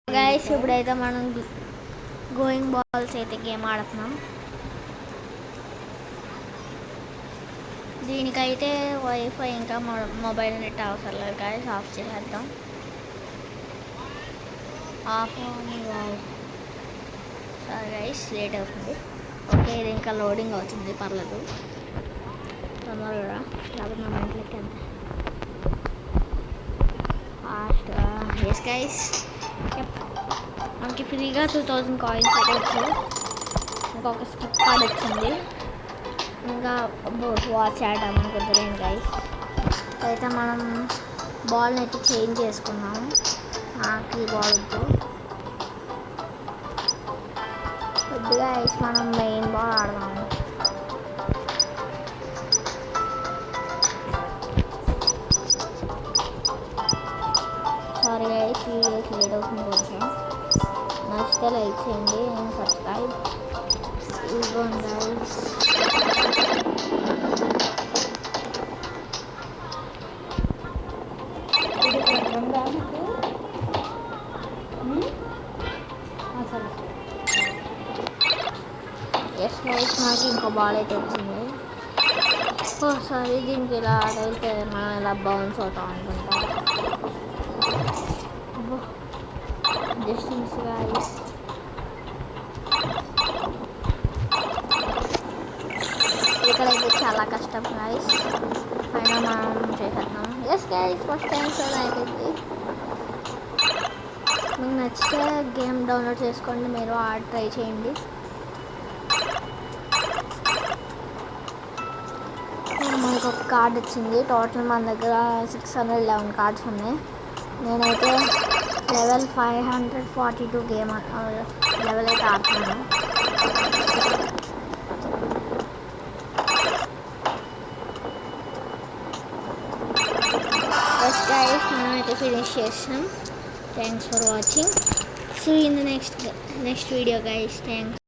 Guys ఇప్పుడైతే మనం going balls అయితే గేమ్ ఆడుతున్నాం. దీనికైతే వైఫై ఇంకా మొబైల్ నెట్ అవసరం లేదు గైస్. ఆఫ్ చేసేద్దాం. ఆఫ్ సరే గైస్, లేట్ అవుతుంది. ఓకే, ఇది ఇంకా లోడింగ్ అవుతుంది, పర్లేదు తొందరగా. లేకపోతే నా మెంట్లకి ఎంత ఫాస్ట్గా. ఎస్ గైస్, మనకి ఫ్రీగా 2000 కాయిన్స్ అయితే వచ్చాయి. ఇంకొక స్కిప్ కార్డ్ వచ్చింది. ఇంకా వాచ్ ఆడడం కుదరేం గైస్. అయితే మనం బాల్ని అయితే చేంజ్ చేసుకున్నాము. నాకు ఈ బాల్ కొద్దిగా గైస్ మనం మెయిన్ బాల్ ఆడదాము. సారీ గైస్, వీడియోస్ లేట్ అవుతుంది కొంచెం. నచ్చితే లైక్ చేయండి అండ్ సబ్స్క్రైబ్. ఇదిగోండి గైస్, ఎస్ గైస్, మనకి ఇంకో బాల్ అయితే వచ్చింది. సారీ, దీనికి ఇలా అయితే మనం ఇలా బౌన్స్ అవుతాం అనుకుంటా. డిస్టెన్స్ గైస్, ఇక్కడైతే చాలా కష్టం గైస్. పైన మనం చేసేద్దాం. ఎస్ గైస్, ఫస్ట్ టైం సార్ అయిపోయింది. మీకు నచ్చితే గేమ్ డౌన్లోడ్ చేసుకోండి, మీరు ట్రై చేయండి. మనకు ఒక కార్డ్ వచ్చింది. టోటల్ మన దగ్గర 611 కార్డ్స్ ఉన్నాయి. నేనైతే లెవెల్ 542 గేమ్ లెవెల్ అయితే ఆడుతున్నాను. ఫస్ట్ గైస్, మనమైతే ఫినిష్ చేస్తాం. Thanks for watching. See in the next video guys. Thanks.